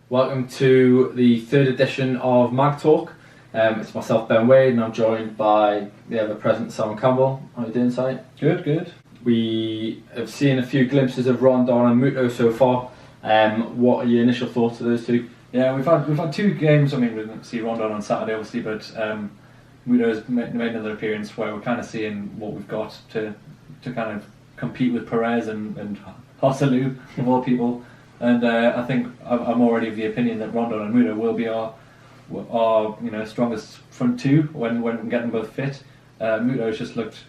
Welcome to the third edition of Mag Talk. It's myself, Ben Wade, and I'm joined by the ever-present Simon Campbell. How are you doing, Si? Good. We have seen a few glimpses of Rondon and Muto so far. What are your initial thoughts of those two? Yeah, we've had two games. I mean, we didn't see Rondon on Saturday, obviously, but Muto's made another appearance where we're kind of seeing what we've got to kind of compete with Perez and Hosselu, of all people. And I think I'm already of the opinion that Rondon and Muto will be our strongest front two when we get them both fit. Muto's just looked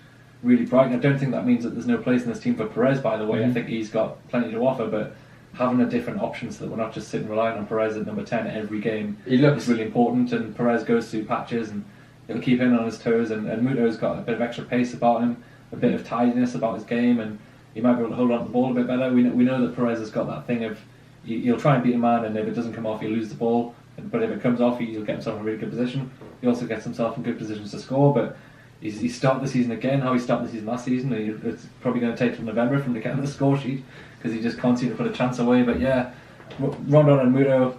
really bright. I don't think that means that there's no place in this team for Perez, by the way. Mm-hmm. I think he's got plenty to offer, but having a different option so that we're not just sitting relying on Perez at number 10 every game is really important. And Perez goes through patches and it'll keep him on his toes. And Muto's got a bit of extra pace about him, a bit of tidiness about his game, and he might be able to hold on to the ball a bit better. We know that Perez has got that thing of he'll try and beat a man, and if it doesn't come off, he'll lose the ball. But if it comes off, he'll get himself in a really good position. He also gets himself in good positions to score. But he's started the season again how he started the season last season. It's probably going to take till November for him to get on the score sheet because he just can't seem to put a chance away. But yeah, Rondon and Muto,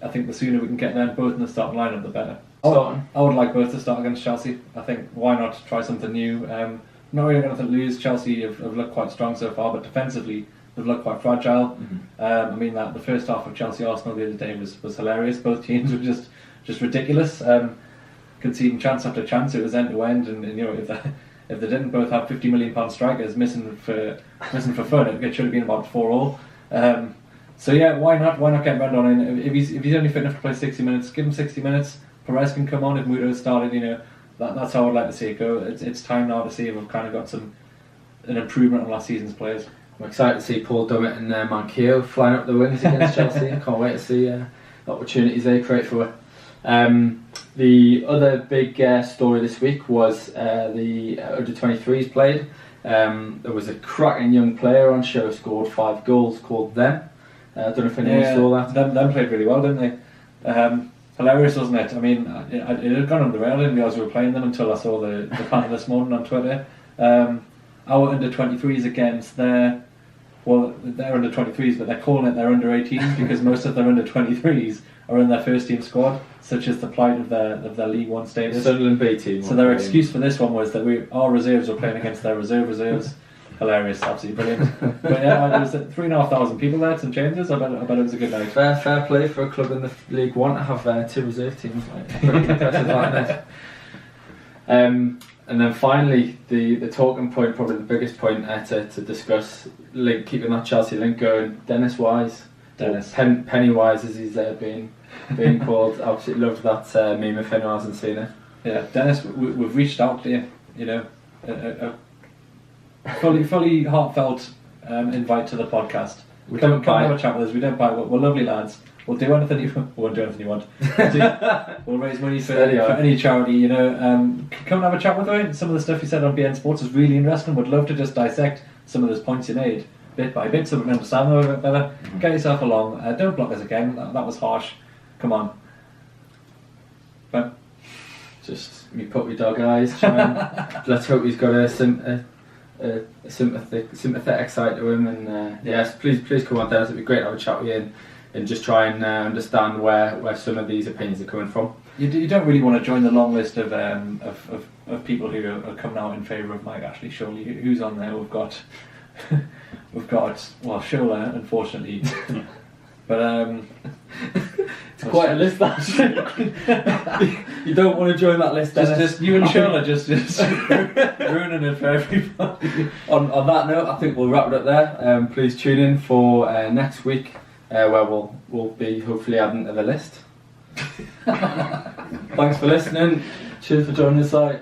I think the sooner we can get them both in the starting lineup, the better. I would like both to start against Chelsea. I think why not try something new. Not really got nothing to lose. Chelsea have looked quite strong so far, but defensively they've looked quite fragile. Mm-hmm. I mean that the first half of Chelsea Arsenal the other day was hilarious. Both teams were just ridiculous, conceding chance after chance. It was end to end, and if they didn't both have £50 million strikers missing for fun, it should have been about 4-4. So yeah, why not get Rondon in? If he's only fit enough to play 60 minutes, give him 60 minutes. Perez can come on if Muto started. That's how I'd like to see it go. It's time now to see if we've kind of got an improvement on last season's players. I'm excited to see Paul Dummett and Mackem flying up the wings against Chelsea. I can't wait to see the opportunities they create for it. The other big story this week was the under-23s played. There was a cracking young player on show, scored 5 goals, called Them. I don't know if anyone saw that. Them played really well, didn't they? Hilarious, wasn't it? I mean, it had gone on the rail. I didn't realise we were playing them until I saw the pattern this morning on Twitter. Our under-23s against they're under-23s, but they're calling it their under-18 because most of their under-23s are in their first team squad, such as the plight of their League One status. Sunderland B team. So their excuse for this one was that our reserves were playing against their reserves. Hilarious, absolutely brilliant. But yeah, there was 3,500 people there, some changes. I bet it was a good night. Fair play for a club in the League One to have 2 reserve teams. Pretty impressive, aren't they? And then finally, the talking point, probably the biggest point to discuss, keeping that Chelsea link going. Dennis Wise, Pennywise as he's being called. Absolutely loved that meme if anyone hasn't seen it. Yeah, Dennis, we've reached out to you. A fully heartfelt invite to the podcast. Come have a chat with us. We don't buy. We're lovely lads. We'll do anything you won't do anything you want. We'll raise money for any charity. Come and have a chat with us. Some of the stuff you said on BN Sports is really interesting. Would love to just dissect some of those points you made bit by bit so we can understand them a bit better. Mm-hmm. Get yourself along. Don't block us again. That was harsh. Come on. But just you put your dog eyes. Let's hope he's got a sympathetic side to him, and yes, please come on, Dennis. It'd be great to have a chat with you and just try and understand where some of these opinions are coming from. You don't really want to join the long list of people who are coming out in favour of Mike Ashley. Surely, who's on there? We've got Shola, unfortunately, but it's quite a list. That you don't want to join that list. Just you and Shola just ruining it for everybody. On that note, I think we'll wrap it up there. Please tune in for next week, where we'll be hopefully adding to the list. Thanks for listening. Cheers for joining us.